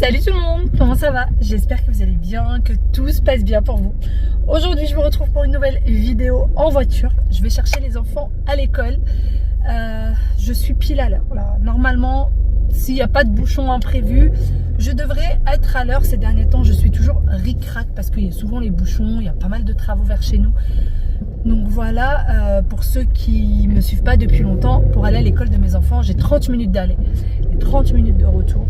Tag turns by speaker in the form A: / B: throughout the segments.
A: Salut tout le monde, comment ça va? J'espère que vous allez bien, que tout se passe bien pour vous. Aujourd'hui je vous retrouve pour une nouvelle vidéo en voiture. Je vais chercher les enfants à l'école. Je suis pile à l'heure là. Normalement, s'il n'y a pas de bouchon imprévu, je devrais être à l'heure. Ces derniers temps je suis toujours ric-rac parce qu'il y a souvent les bouchons, il y a pas mal de travaux vers chez nous. Donc voilà, pour ceux qui ne me suivent pas depuis longtemps, pour aller à l'école de mes enfants, j'ai 30 minutes d'aller et 30 minutes de retour.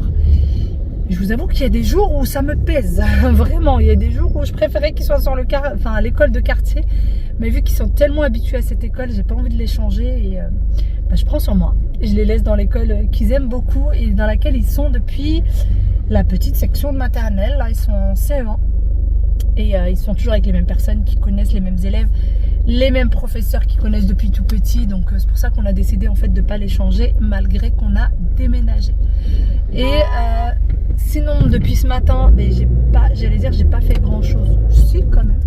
A: Je vous avoue qu'il y a des jours où ça me pèse, vraiment. Il y a des jours où je préférais qu'ils soient sur à l'école de quartier. Mais vu qu'ils sont tellement habitués à cette école, j'ai pas envie de les changer. Et je prends sur moi. Je les laisse dans l'école qu'ils aiment beaucoup et dans laquelle ils sont depuis la petite section de maternelle. Là, ils sont en CE1. Et ils sont toujours avec les mêmes personnes qui connaissent les mêmes élèves, les mêmes professeurs qui connaissent depuis tout petit. Donc c'est pour ça qu'on a décidé en fait de ne pas les changer malgré qu'on a déménagé. Et sinon depuis ce matin, j'ai pas fait grand chose. Si, quand même.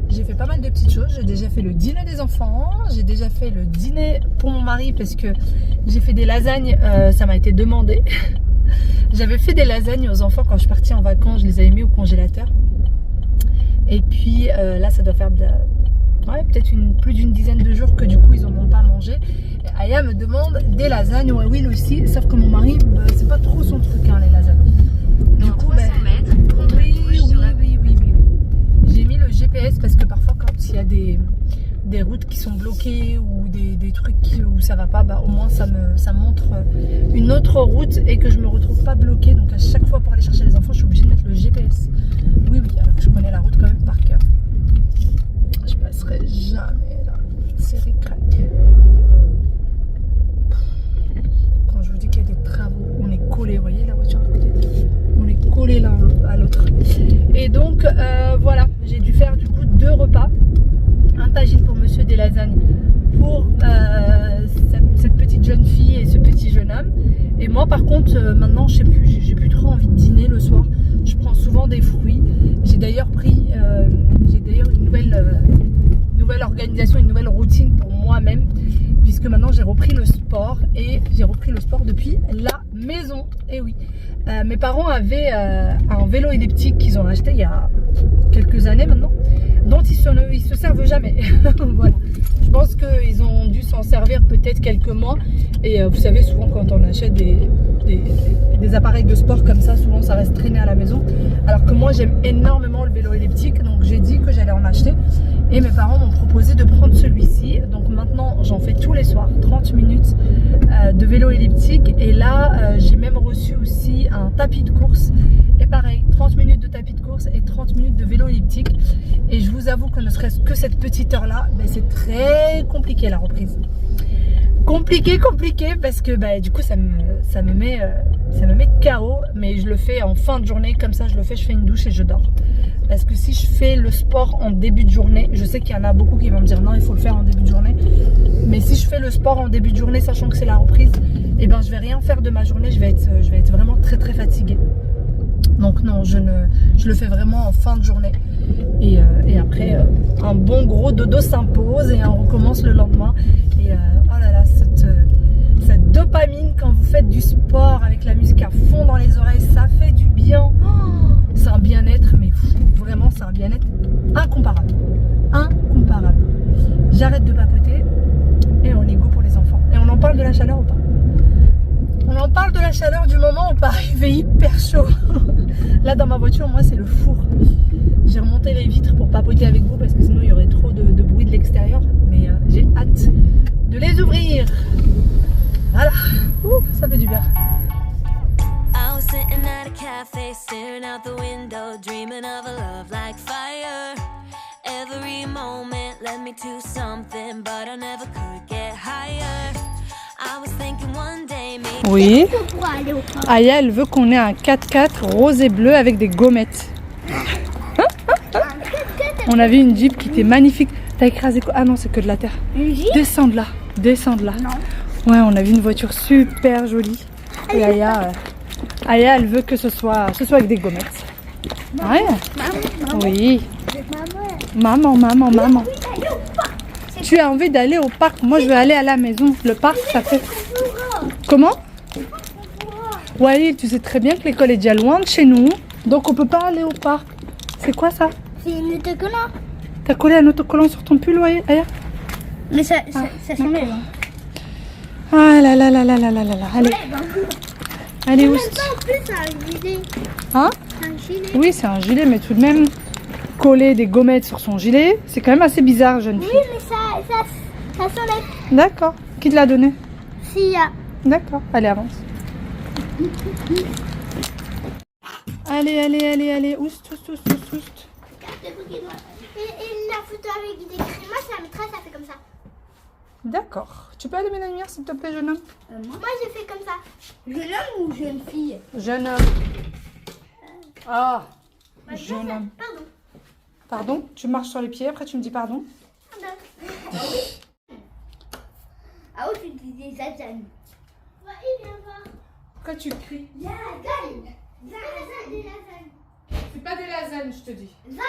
A: J'ai fait pas mal de petites choses. J'ai déjà fait le dîner des enfants. J'ai déjà fait le dîner pour mon mari parce que j'ai fait des lasagnes. Ça m'a été demandé. J'avais fait des lasagnes aux enfants quand je suis partie en vacances. Je les avais mis au congélateur. Et puis là ça doit faire peut-être plus d'une dizaine de jours que du coup ils n'en ont pas mangé. Et Aya me demande des lasagnes, ouais, Will aussi, sauf que mon mari c'est pas trop son truc hein, les lasagnes. Du coup oui. J'ai mis le GPS parce que parfois quand il y a des routes qui sont bloquées ou des trucs où ça va pas, au moins ça me montre une autre route et que je me retrouve pas bloquée. Donc à chaque fois pour aller chercher les enfants je suis obligée de mettre le GPS. Oui, alors que je connais la route quand même par cœur. Je passerai jamais là. C'est ric-rac. Quand je vous dis qu'il y a des travaux, on est collés, vous voyez la voiture à côté. On est collés l'un à l'autre. Et donc voilà, j'ai dû faire du coup 2 repas. Un tagine pour monsieur des lasagnes pour cette petite jeune fille et ce petit jeune homme. Et moi par contre maintenant je sais plus, j'ai plus trop envie de dîner le soir. Je prends souvent des fruits. J'ai d'ailleurs pris une nouvelle organisation, une nouvelle routine pour moi-même, puisque maintenant j'ai repris le sport et j'ai repris le sport depuis la maison. Et oui, mes parents avaient un vélo elliptique qu'ils ont acheté il y a quelques années maintenant, dont ils se servent jamais. Voilà. Je pense qu'ils ont dû s'en servir peut-être quelques mois. Et vous savez, souvent quand on achète des appareils de sport comme ça, souvent ça reste traîné à la maison. Alors que moi j'aime énormément le vélo elliptique, donc j'ai dit que j'allais en acheter. Et mes parents m'ont proposé de prendre celui-ci. Donc maintenant j'en fais tous les soirs, 30 minutes de vélo elliptique. Et là j'ai même reçu aussi un tapis de course. Et pareil, 30 minutes de tapis de course et 30 minutes de vélo elliptique. Et je vous avoue que ne serait-ce que cette petite heure-là, c'est très compliqué la reprise. Compliqué parce que du coup ça me met KO. Mais je le fais en fin de journée, comme ça je fais une douche et je dors. Parce que si je fais le sport en début de journée, je sais qu'il y en a beaucoup qui vont me dire non, il faut le faire en début de journée. Mais si je fais le sport en début de journée, sachant que c'est la reprise, je vais rien faire de ma journée, je vais être vraiment très très fatiguée. Donc non, je le fais vraiment en fin de journée. Et après, un bon gros dodo s'impose et on recommence le lendemain. Et oh là là, cette dopamine quand vous faites du sport avec la musique à fond dans les oreilles, ça fait du bien. Oh, c'est un bien-être, mais vraiment c'est un bien-être incomparable. Incomparable. J'arrête de papoter et on est go pour les enfants. Et on en parle de la chaleur ou pas? On en parle de la chaleur du moment où il fait hyper chaud. Là dans ma voiture, moi c'est le four. J'ai remonté les vitres pour papoter avec vous parce que sinon il y aurait trop de bruit de l'extérieur. Mais j'ai hâte de les ouvrir. Voilà, ça fait du bien.
B: I was sitting at a cafe, staring out the window, dreaming of a love like fire. Every moment led me to something, but I never could get higher. I was thinking one day maybe.
A: Oui. Aya, elle veut qu'on ait un 4x4 rose et bleu avec des gommettes. On a vu une Jeep qui était magnifique. T'as écrasé quoi? Ah non, c'est que de la terre. Descends de là. Non. Ouais, on a vu une voiture super jolie. Et Aya, elle veut que ce soit avec des gommettes. Ouais. Oui. Maman. Tu as envie d'aller au parc? Moi, je veux aller à la maison. Le parc, ça fait... Comment? Waïl, tu sais très bien que l'école est déjà loin de chez nous, donc on peut pas aller au parc. C'est quoi ça?
C: C'est une autocollant.
A: T'as collé un autocollant sur ton pull, Waïl? Aya?
C: Mais ça s'enlève.
A: Ah là là là là là là là là. Allez, allez,
C: Mais
A: Oust.
C: ça, en plus, c'est un gilet.
A: Hein?
C: C'est un gilet.
A: Oui, c'est un gilet, mais tout de même, coller des gommettes sur son gilet, c'est quand même assez bizarre, jeune
C: Oui,
A: fille.
C: mais ça s'enlève.
A: D'accord. Qui te l'a donné?
C: S'il y a.
A: D'accord. Allez, avance. Allez, allez, allez, allez. Oust, oust, oust, oust, oust.
C: Et la photo avec des grimaces, la maîtresse, ça fait comme ça.
A: D'accord. Tu peux allumer la lumière, s'il te plaît, jeune homme?
C: Moi, j'ai fait comme ça. Jeune homme ou jeune fille?
A: Jeune homme. Ah, jeune homme.
C: Pardon.
A: Pardon? Tu marches sur les pieds, après tu me dis pardon?
C: Ah oui, tu disais Zazan. Ouais, viens voir.
A: Pourquoi tu cries?
C: Zazan. Zazan, des lasagnes.
A: C'est pas des lasagnes, je te dis.
C: Zazan.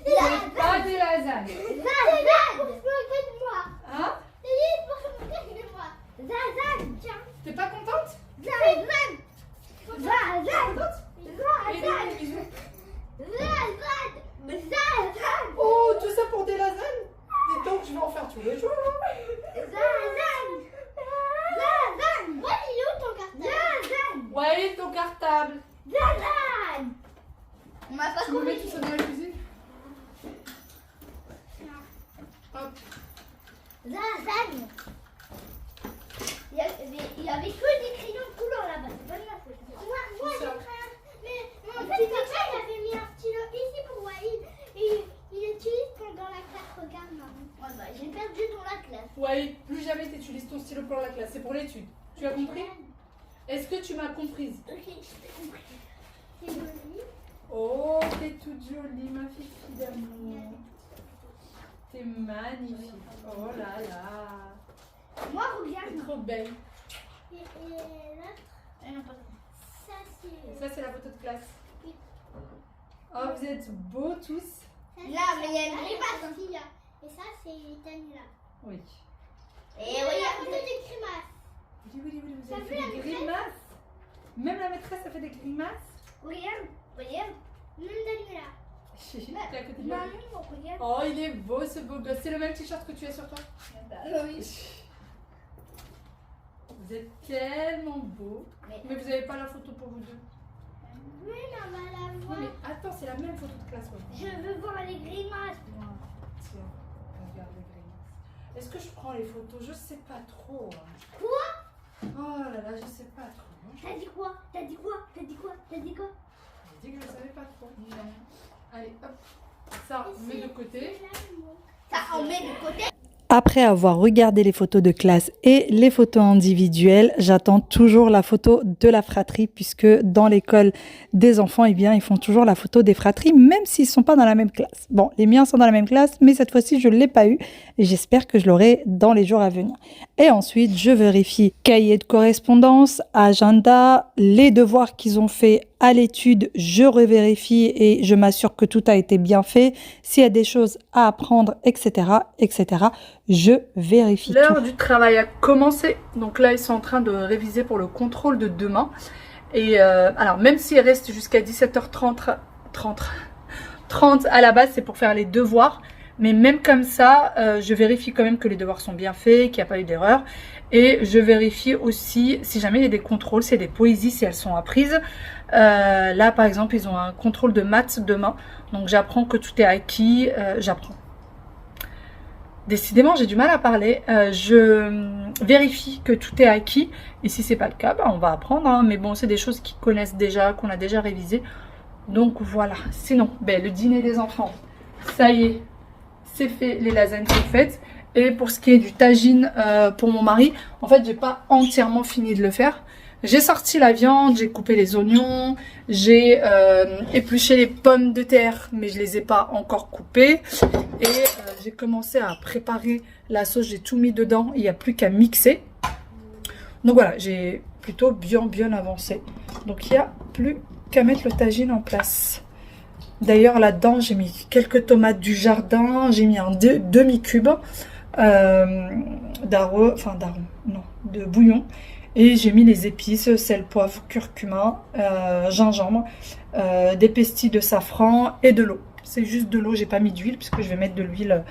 A: C'est pas des lasagnes.
C: Zazan. Pour se moquer de moi.
A: Hein?
C: C'est pour se moquer de moi. Zazan. Tiens.
A: T'es pas contente?
C: Zazan. Zazan.
A: Et
C: Zazan.
A: les bisous.
C: Zazan. Zazan.
A: Oh, tout ça pour des lasagnes? Dis donc, je vais en faire tous les jours.
C: Zazan. Zazan. Ouais, il est où ton cartable? Zazan.
A: Ouais, ton cartable.
C: Zazan. On m'a pas
A: Tu me mets
C: compris.
A: tout ça dans la cuisine? Hop.
C: Zazan. Il y avait que des crayons de couleur là-bas. C'est pas de ma faute. Moi
A: Tout
C: j'ai
A: ça.
C: mais en fait, papa, il avait mis un stylo ici pour Waïd. Et il l'utilise pendant la classe. Regarde, maman. Ouais, bah, j'ai perdu dans la classe.
A: Ouais, plus jamais tu utilises ton stylo pour la classe, c'est pour l'étude. Tu as compris? Est-ce que tu m'as comprise?
C: Ok, j'ai compris. C'est joli.
A: Oh, t'es toute jolie, ma fille d'amour. T'es magnifique. Oh là là.
C: Moi,
A: T'es
C: regarde.
A: trop belle.
C: Et l'autre, ça c'est.
A: Ça, c'est la photo de classe. Oh, vous êtes beaux tous.
C: Là, mais il y a une grimace aussi. Et ça, c'est Daniela.
A: Oui.
C: Et regarde, photo des grimaces.
A: Oui, oui, oui, vous
C: Ça
A: avez
C: fait
A: fait
C: la
A: des
C: maîtresse.
A: grimaces. Même la maîtresse a fait des grimaces.
C: Regarde, regarde. Même Daniela.
A: T'es à côté de moi.
C: Maman, regarde.
A: Oh, il est beau ce beau gosse. C'est le même t-shirt que tu as sur toi.
C: Oui.
A: Vous êtes tellement beaux. Mais vous n'avez pas la photo pour vous deux.
C: Oui, on va la
A: Oui,
C: voir.
A: mais attends, c'est la même photo de classe. Ouais.
C: Je veux voir les grimaces.
A: Tiens, regarde les grimaces. Est-ce que je prends les photos? Je sais pas trop. Hein.
C: Quoi?
A: Oh là là, je sais pas trop. Hein.
C: T'as dit quoi? T'as dit quoi? T'as dit quoi? T'as dit quoi?
A: J'ai dit que je savais pas trop. Allez, hop. Ça, on met de côté.
C: Ça, on met de côté.
D: Après avoir regardé les photos de classe et les photos individuelles, j'attends toujours la photo de la fratrie puisque dans l'école des enfants, eh bien, ils font toujours la photo des fratries même s'ils ne sont pas dans la même classe. Bon, les miens sont dans la même classe, mais cette fois-ci, je ne l'ai pas eu et j'espère que je l'aurai dans les jours à venir. Et ensuite, je vérifie cahier de correspondance, agenda, les devoirs qu'ils ont fait à l'étude, je revérifie et je m'assure que tout a été bien fait. S'il y a des choses à apprendre, etc., etc., je vérifie tout.
A: L'heure du travail a commencé. Donc là, ils sont en train de réviser pour le contrôle de demain. Et alors, même s'il reste jusqu'à 17h30 30 à la base, c'est pour faire les devoirs. Mais même comme ça, je vérifie quand même que les devoirs sont bien faits, qu'il n'y a pas eu d'erreur. Et je vérifie aussi, si jamais il y a des contrôles, c'est des poésies, si elles sont apprises. Là, par exemple, ils ont un contrôle de maths demain. Donc, j'apprends que tout est acquis. J'apprends. Décidément, j'ai du mal à parler. Je vérifie que tout est acquis. Et si c'est pas le cas, bah, on va apprendre. Hein. Mais bon, c'est des choses qu'ils connaissent déjà, qu'on a déjà révisées. Donc, voilà. Sinon, ben, le dîner des enfants, ça y est, c'est fait. Les lasagnes sont faites. Et pour ce qui est du tagine pour mon mari, en fait, j'ai pas entièrement fini de le faire. J'ai sorti la viande, j'ai coupé les oignons, j'ai épluché les pommes de terre, mais je les ai pas encore coupées. Et j'ai commencé à préparer la sauce, j'ai tout mis dedans, il n'y a plus qu'à mixer. Donc voilà, j'ai plutôt bien avancé. Donc il n'y a plus qu'à mettre le tagine en place. D'ailleurs là-dedans, j'ai mis quelques tomates du jardin, j'ai mis un demi-cube de bouillon.
D: Et j'ai mis les épices, sel, poivre, curcuma, gingembre, des pestilles de safran et de l'eau. C'est juste de l'eau, j'ai pas mis d'huile puisque je vais mettre de l'huile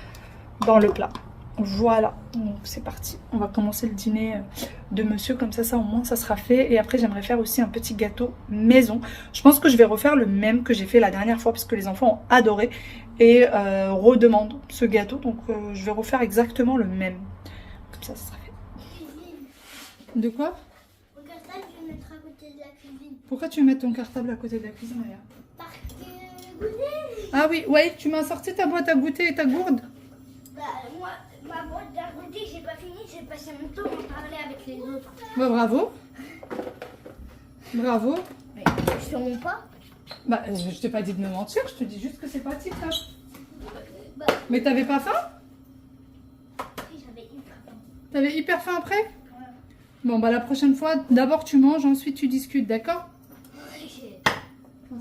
D: dans le plat. Voilà, donc c'est parti. On va commencer le dîner de monsieur, comme ça au moins ça sera fait. Et après j'aimerais faire aussi un petit gâteau maison. Je pense que je vais refaire le même que j'ai fait la dernière fois parce que les enfants ont adoré et redemandent ce gâteau. Donc je vais refaire exactement le même. Comme ça sera fait. De quoi?
C: Mon cartable, je vais le mettre à côté de la cuisine.
D: Pourquoi tu veux mettre ton cartable à côté de la cuisine, Aya?
C: Parce que goûter.
D: Ah oui, ouais, tu m'as sorti ta boîte à goûter et ta gourde?
C: Bah, moi, ma boîte à goûter, j'ai pas fini, j'ai passé mon temps à parler avec les autres.
D: Bah bravo. Bravo.
C: Mais je te mens pas.
D: Bah je t'ai pas dit de me mentir, je te dis juste que c'est pas tip top.
C: Bah,
D: Mais t'avais pas faim?
C: si, j'avais hyper faim.
D: T'avais hyper faim après?
C: Ouais.
D: Bon bah la prochaine fois, d'abord tu manges, ensuite tu discutes, d'accord?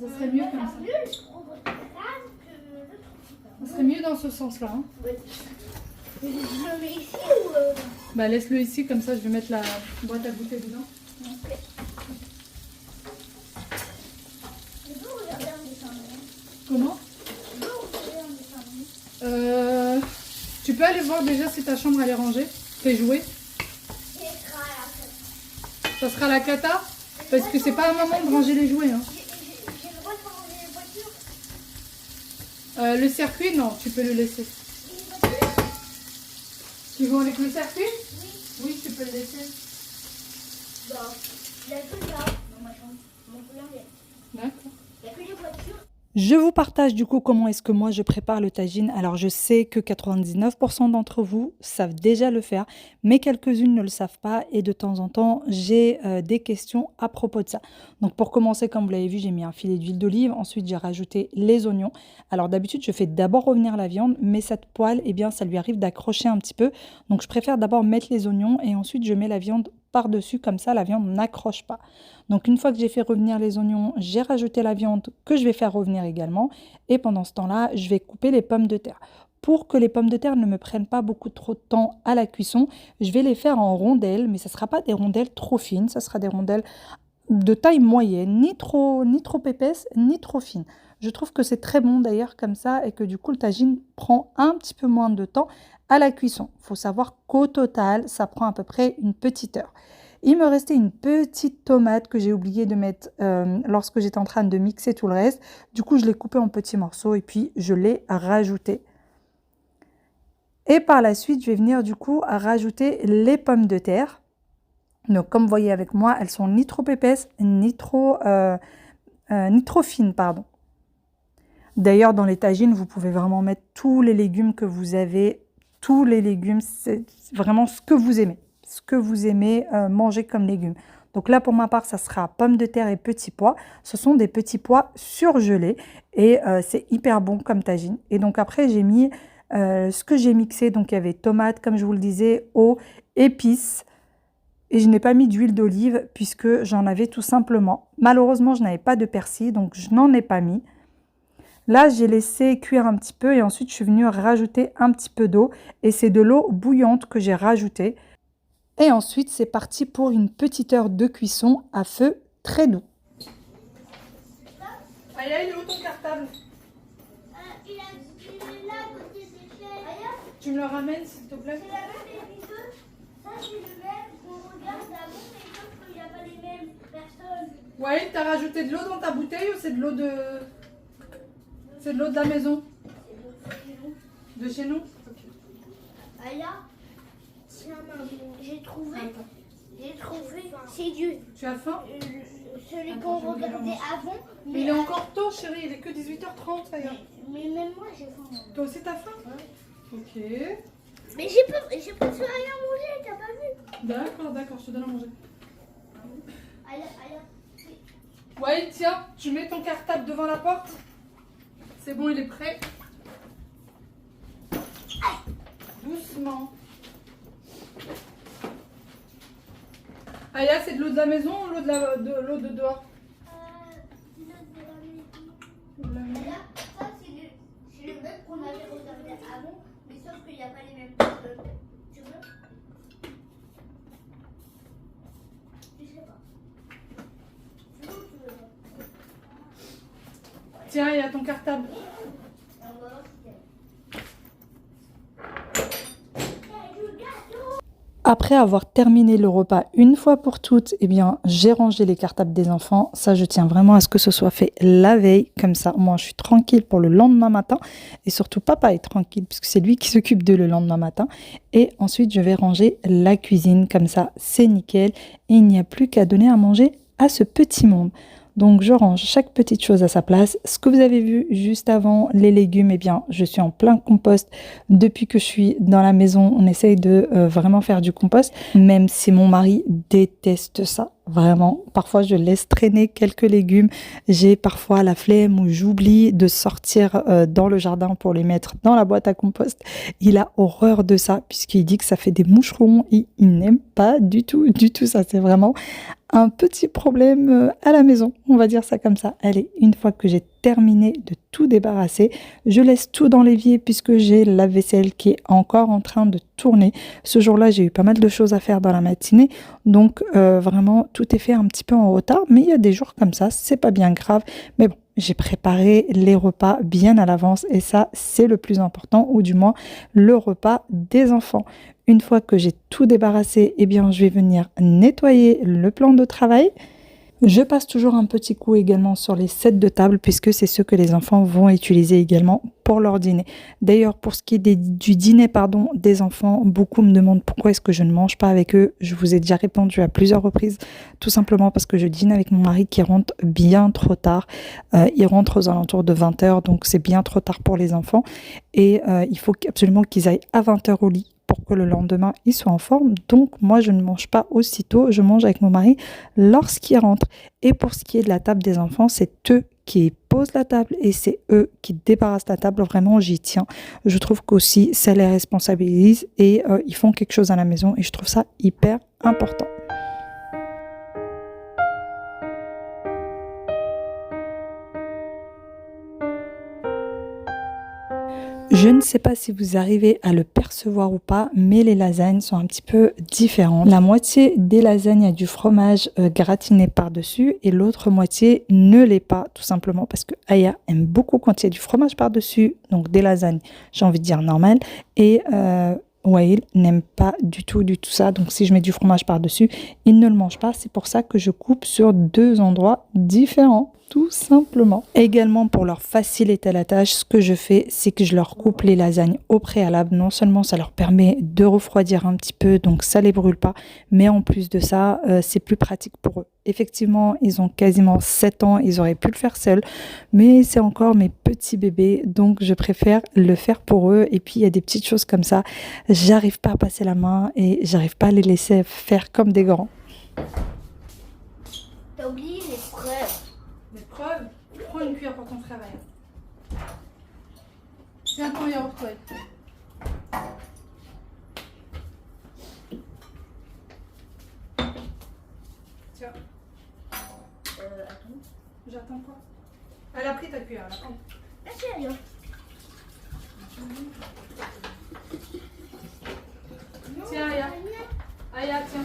D: Ça serait mieux comme ça.
C: Mieux le programme que le truc.
D: Ça serait mieux dans ce sens-là. Hein.
C: Ouais. Je le mets ici ou
D: Bah laisse-le ici, comme ça je vais mettre la boîte à goûter dedans.
C: Je peux regarder un dessin animé.
D: Comment?
C: Je peux regarder un dessin animé.
D: Tu peux aller voir déjà si ta chambre elle est rangée, tes jouets.
C: J'ai écrit à la fin.
D: Ça sera la cata, parce que c'est pas un moment de ranger les jouets. Hein.
C: J'ai le droit de ranger les voitures.
D: Le circuit, non, tu peux le laisser.
C: Une voiture.
D: Tu veux avec le circuit?
C: Oui.
D: Oui, tu peux le laisser.
C: Bah, il y a que ça dans ma chambre. Mon cousin,
D: D'accord.
C: il y a que les voitures.
D: Je vous partage du coup comment est-ce que moi je prépare le tagine. Alors je sais que 99% d'entre vous savent déjà le faire, mais quelques-unes ne le savent pas et de temps en temps j'ai des questions à propos de ça. Donc pour commencer, comme vous l'avez vu, j'ai mis un filet d'huile d'olive, ensuite j'ai rajouté les oignons. Alors d'habitude je fais d'abord revenir la viande, mais cette poêle, eh bien ça lui arrive d'accrocher un petit peu. Donc je préfère d'abord mettre les oignons et ensuite je mets la viande par-dessus, comme ça la viande n'accroche pas. Donc une fois que j'ai fait revenir les oignons, j'ai rajouté la viande que je vais faire revenir également et pendant ce temps-là, je vais couper les pommes de terre. Pour que les pommes de terre ne me prennent pas beaucoup trop de temps à la cuisson, je vais les faire en rondelles, mais ce ne sera pas des rondelles trop fines, ce sera des rondelles de taille moyenne, ni trop épaisses, ni trop fines. Je trouve que c'est très bon d'ailleurs comme ça et que du coup le tagine prend un petit peu moins de temps à la cuisson. Il faut savoir qu'au total, ça prend à peu près une petite heure. Il me restait une petite tomate que j'ai oublié de mettre lorsque j'étais en train de mixer tout le reste. Du coup, je l'ai coupée en petits morceaux et puis je l'ai rajoutée. Et par la suite, je vais venir du coup à rajouter les pommes de terre. Donc, comme vous voyez avec moi, elles sont ni trop épaisses, ni trop fines, pardon. D'ailleurs, dans les tagines, vous pouvez vraiment mettre tous les légumes que vous avez. Tous les légumes, c'est vraiment ce que vous aimez. Ce que vous aimez manger comme légumes. Donc là, pour ma part, ça sera pommes de terre et petits pois. Ce sont des petits pois surgelés et c'est hyper bon comme tagine. Et donc après, j'ai mis ce que j'ai mixé. Donc il y avait tomates, comme je vous le disais, eau, épices. Et je n'ai pas mis d'huile d'olive puisque j'en avais tout simplement. Malheureusement, je n'avais pas de persil, donc je n'en ai pas mis. Là, j'ai laissé cuire un petit peu et ensuite, je suis venue rajouter un petit peu d'eau. Et c'est de l'eau bouillante que j'ai rajoutée. Et ensuite, c'est parti pour une petite heure de cuisson à feu très doux. Aya, il est où ton cartable?
C: Il est là à côté des chaises.
D: Tu me le ramènes, s'il te plaît?
C: C'est la même les deux. Ça, c'est le même qu'on regarde avant, mais sauf qu'il n'y a pas les mêmes personnes.
D: Ouais, t'as rajouté de l'eau dans ta bouteille ou c'est de l'eau de... C'est de l'eau de la maison? De chez nous?
C: Aya, j'ai trouvé, c'est Dieu.
D: Tu as faim?
C: Celui qu'on regardait avant.
D: Mais il est encore tôt, chérie, il est que 18h30, Aya.
C: Mais même moi, j'ai faim.
D: Toi aussi, t'as faim? Ok.
C: Mais j'ai pas fait rien manger, t'as pas vu?
D: D'accord, je te donne à manger.
C: Aya.
D: Ouais, tiens, tu mets ton cartable devant la porte. C'est bon, il est prêt. Doucement. Aya, c'est de l'eau de la maison ou l'eau de dehors?
C: Aya, ça c'est le même qu'on avait regardé avant, mais sauf qu'il n'y a pas les mêmes personnes. Tu veux?
A: Tiens, il y a ton cartable.
D: Après avoir terminé le repas une fois pour toutes, eh bien, j'ai rangé les cartables des enfants. Ça, je tiens vraiment à ce que ce soit fait la veille. Comme ça, moi, je suis tranquille pour le lendemain matin. Et surtout, papa est tranquille puisque c'est lui qui s'occupe d'eux le lendemain matin. Et ensuite, je vais ranger la cuisine. Comme ça, c'est nickel. Et il n'y a plus qu'à donner à manger à ce petit monde. Donc, je range chaque petite chose à sa place. Ce que vous avez vu juste avant, les légumes, eh bien, je suis en plein compost. Depuis que je suis dans la maison, on essaye de vraiment faire du compost, même si mon mari déteste ça. Vraiment, parfois je laisse traîner quelques légumes. J'ai parfois la flemme ou j'oublie de sortir dans le jardin pour les mettre dans la boîte à compost. Il a horreur de ça puisqu'il dit que ça fait des moucherons et il n'aime pas du tout ça. C'est vraiment un petit problème à la maison, on va dire ça comme ça. Allez, une fois que j'ai terminé de tout débarrasser, je laisse tout dans l'évier puisque j'ai la vaisselle qui est encore en train de tourner. Ce jour-là, j'ai eu pas mal de choses à faire dans la matinée, donc vraiment tout est fait un petit peu en retard, mais il y a des jours comme ça, c'est pas bien grave, mais bon, j'ai préparé les repas bien à l'avance et ça, c'est le plus important, ou du moins le repas des enfants. Une fois que j'ai tout débarrassé, eh bien, je vais venir nettoyer le plan de travail. Je passe toujours un petit coup également sur les sets de table puisque c'est ceux que les enfants vont utiliser également pour leur dîner. D'ailleurs, pour ce qui est du dîner des enfants, beaucoup me demandent pourquoi est-ce que je ne mange pas avec eux. Je vous ai déjà répondu à plusieurs reprises, tout simplement parce que je dîne avec mon mari qui rentre bien trop tard. Il rentre aux alentours de 20h, donc c'est bien trop tard pour les enfants. Et il faut absolument qu'ils aillent à 20h au lit pour que le lendemain, ils soient en forme. Donc, moi, je ne mange pas aussitôt. Je mange avec mon mari lorsqu'il rentre. Et pour ce qui est de la table des enfants, c'est eux qui posent la table et c'est eux qui débarrassent la table. Vraiment, j'y tiens. Je trouve qu'aussi, ça les responsabilise et ils font quelque chose à la maison et je trouve ça hyper important. Je ne sais pas si vous arrivez à le percevoir ou pas, mais les lasagnes sont un petit peu différentes. La moitié des lasagnes a du fromage gratiné par-dessus et l'autre moitié ne l'est pas, tout simplement parce que Aya aime beaucoup quand il y a du fromage par-dessus, donc des lasagnes, j'ai envie de dire normales, et Wael n'aime pas du tout ça, donc si je mets du fromage par-dessus, il ne le mange pas. C'est pour ça que je coupe sur deux endroits différents, tout simplement. Également, pour leur faciliter la tâche, ce que je fais, c'est que je leur coupe les lasagnes au préalable. Non seulement ça leur permet de refroidir un petit peu, donc ça les brûle pas, mais en plus de ça, c'est plus pratique pour eux. Effectivement, ils ont quasiment 7 ans, ils auraient pu le faire seuls, mais c'est encore mes petits bébés, donc je préfère le faire pour eux. Et puis, il y a des petites choses comme ça, j'arrive pas à passer la main et j'arrive pas à les laisser faire comme des grands.
C: T'as oublié les preuves.
A: L'épreuve, prends une cuillère pour ton travail. Tiens ton yaourt, toi. Tiens.
C: Attends.
A: J'attends quoi? Elle a pris ta cuillère, là. Prends.
C: Merci, rien.
A: Tiens, Aya. Aya, tiens.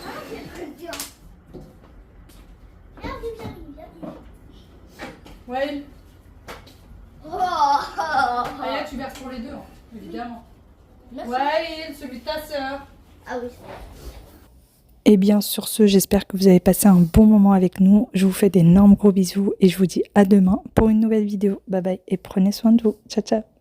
A: Ouais. Aya, tu verses pour les deux, hein, évidemment.
C: Merci.
A: Ouais, celui de ta sœur.
C: Ah oui.
D: Et bien sur ce, j'espère que vous avez passé un bon moment avec nous. Je vous fais d'énormes gros bisous et je vous dis à demain pour une nouvelle vidéo. Bye bye et prenez soin de vous. Ciao, ciao.